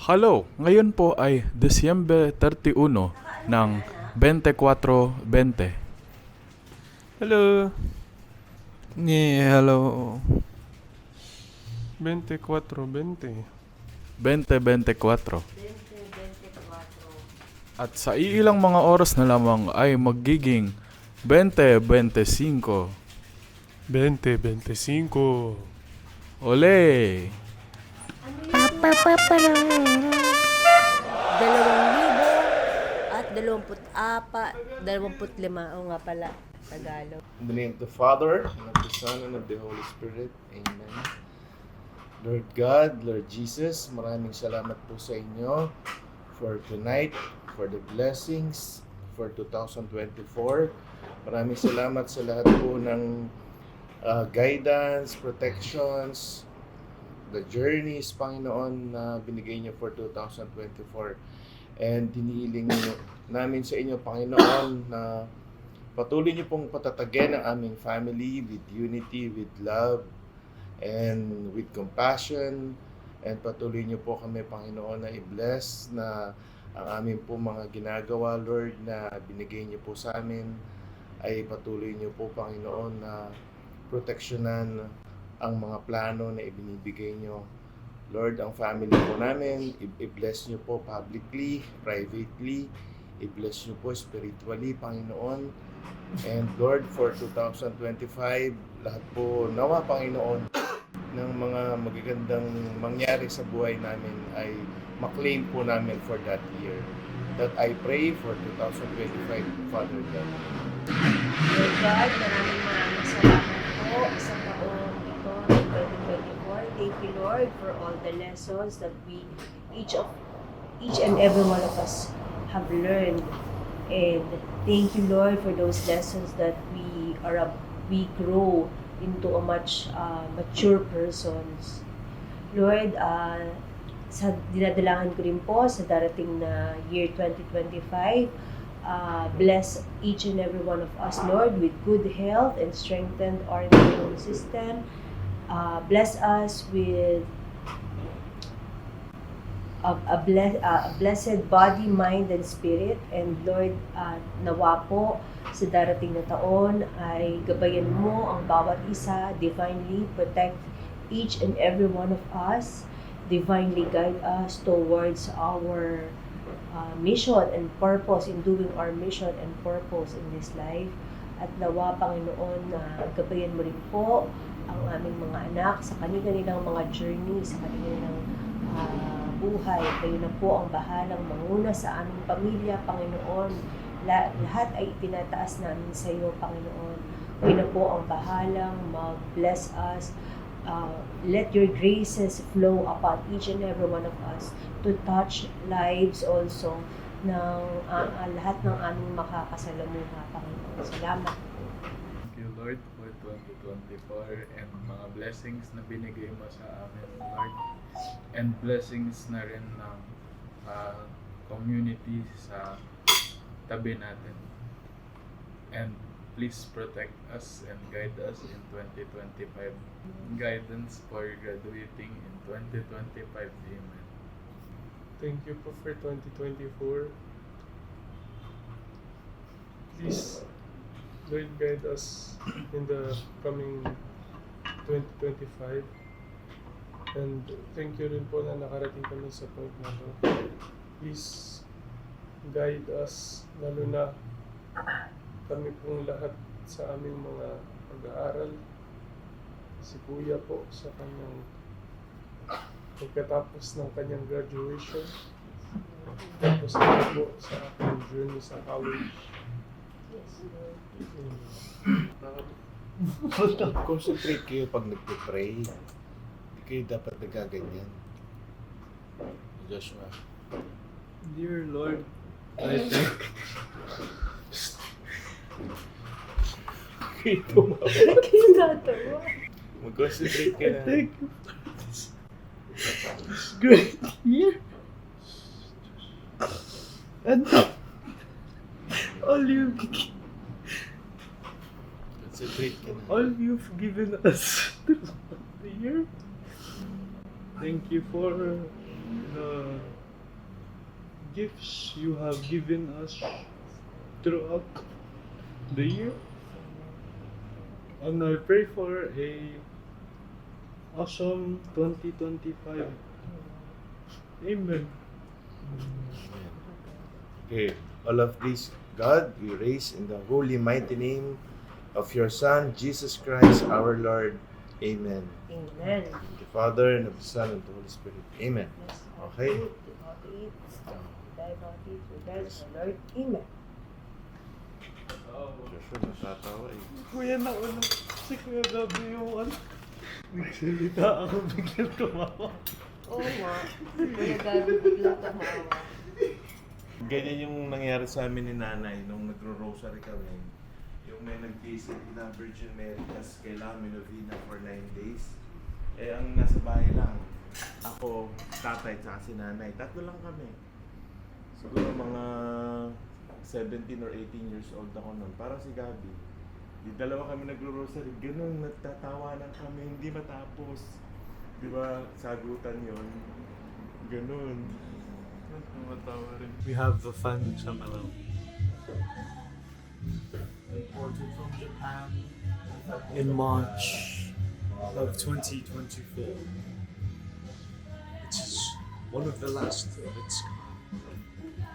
Hello, ngayon po ay Disyembre 31 ng 24-20. Hello. Hello. 24-20. 2024. At sa iilang mga oras na lamang ay magiging 2025. 20-25. Ole! 2025, o nga pala, Tagalog. In the name of the Father, and of the Son, and of the Holy Spirit. Amen. Lord God, Lord Jesus, maraming salamat po sa inyo for tonight, for the blessings, for 2024. Maraming salamat sa lahat po ng guidance, protections, the journeys, Panginoon, na binigay niyo for 2024. And hinihiling namin sa inyo, Panginoon, na patuloy niyo pong patatagyan ang aming family with unity, with love, and with compassion. And patuloy niyo po kami, Panginoon, na i-bless na ang aming po mga ginagawa, Lord, na binigay niyo po sa amin, ay patuloy niyo po, Panginoon, na proteksyonan ang mga plano na ibinibigay niyo. Lord, ang family po namin, i-bless niyo po publicly, privately, i-bless niyo po spiritually, Panginoon. And Lord, for 2025, lahat po nawa, Panginoon, ng mga magagandang mangyari sa buhay namin ay maklaim po namin for that year. That I pray for 2025, Father God. Lord God, maraming salamat po sa taong ito ng 2024. Thank you, Lord, for all the lessons that each and every one of us have learned. And thank you, Lord, for those lessons that we grow into a much mature persons. Lord, sa dinadalangan ko rin po sa darating na year 2025, bless each and every one of us, Lord, with good health and strengthen our immune system. Bless us with a blessed body, mind, and spirit. And Lord, nawa po sa darating na taon ay gabayan mo ang bawat isa, divinely protect each and every one of us, divinely guide us towards our mission and purpose in doing our mission and purpose in this life. At nawa, Panginoon, na gabayan mo rin po ang aming mga anak sa kanilang mga journey, sa kanilang buhay. Kayo na po ang bahalang manguna sa aming pamilya, Panginoon. Lahat ay itinataas namin sa iyo, Panginoon. Kayo na po ang bahalang mag-bless us. Let your graces flow upon each and every one of us to touch lives also ng lahat ng aming makakasalamuha, Panginoon. Salamat po. Thank you, Lord, for 2024 and mga blessings na binigay mo sa amin, Lord. And blessings na rin ng community sa tabi natin. And please protect us and guide us in 2025. Guidance for graduating in 2025. Amen. Thank you po for 2024. Please, Lord, guide us in the coming 2025. And thank you rin po na nakarating kami sa point na to. Please, guide us, lalo na kami pong lahat sa aming mga pag-aaral. Si Kuya po sa kanyang pagkatapos ng kanyang graduation. Tapos na po sa aking journey sa college. Concentrate kayo pag nagpipray. Hindi kayo dapat nagaganyan. Joshua. Dear Lord, I thank Kayo tumawa. Kinatawa. Mag-concentrate ka na. you for this great year. And all Concentrate ka na. all you've given us throughout the year. Thank you for the gifts you have given us throughout the year. And I pray for a awesome 2025. Amen. Okay, all of these, God, we raise in the holy mighty name of your Son, Jesus Christ, our Lord. Amen. Amen. Of the Father, and of the Son, and of the Holy Spirit. Amen. Yes, Okay. eat, do not eat, die not eat, we die for the Lord. Amen. Joshua, natatawa eh. Kuya, nauna si Kuya Gabi yung ano. Nagsalita ako biglang tumawa. Oo nga. Kaya gabi biglang tumawa. Ganyan yung nangyari sa amin ni nanay nung nagro-rosary kami. Yung may nag-visit na Virgin Mary, tas kailangan may novena for 9 days. Eh, ang nasa bahay lang, ako, tatay, tsaka si nanay. Tatlo lang kami. Siguro mga 17 or 18 years old ako nun. Parang si Gabi. Yung dalawa kami nagro-rosary, ganun, nagtatawanan kami, hindi matapos. Di ba, sagutan yon. Ganun. Tumatawa rin. We have the fan Chamalaw. Imported from Japan in March of 2024. It is one of the last of its kind.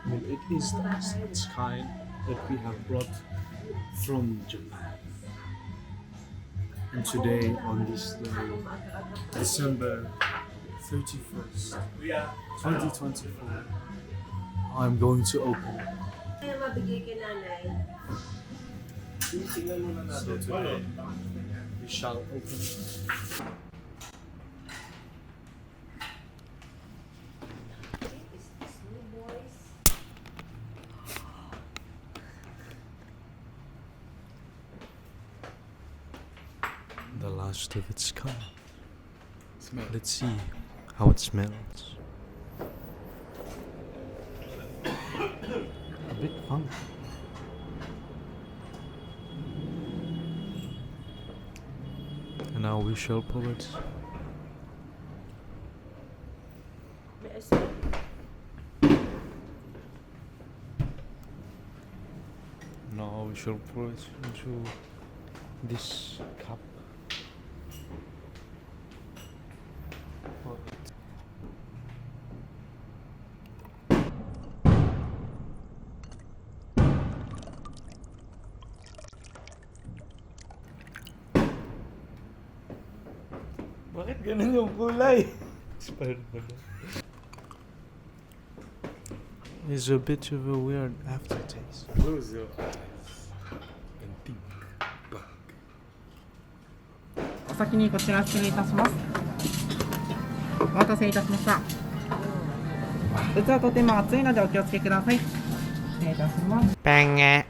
I mean, it is the last of its kind that we have brought from Japan. And today, on this day, December 31st, 2024, I'm going to open it. Kaya mabigay kay nanay. So today, we shall open it. Is this new boys? The last of its kind. Smell. Let's see how it smells. A bit funky. And now we shall pull it. May asin. Now we shall pour it into this cup. Bakit ganun yung kulay? Expired pala. It's a bit of a weird aftertaste. Close your eyes and think back. お先にこちら失礼いたします。お待たせいたしました。器はとても熱いのでお気をつけください。失礼いたします。Penge.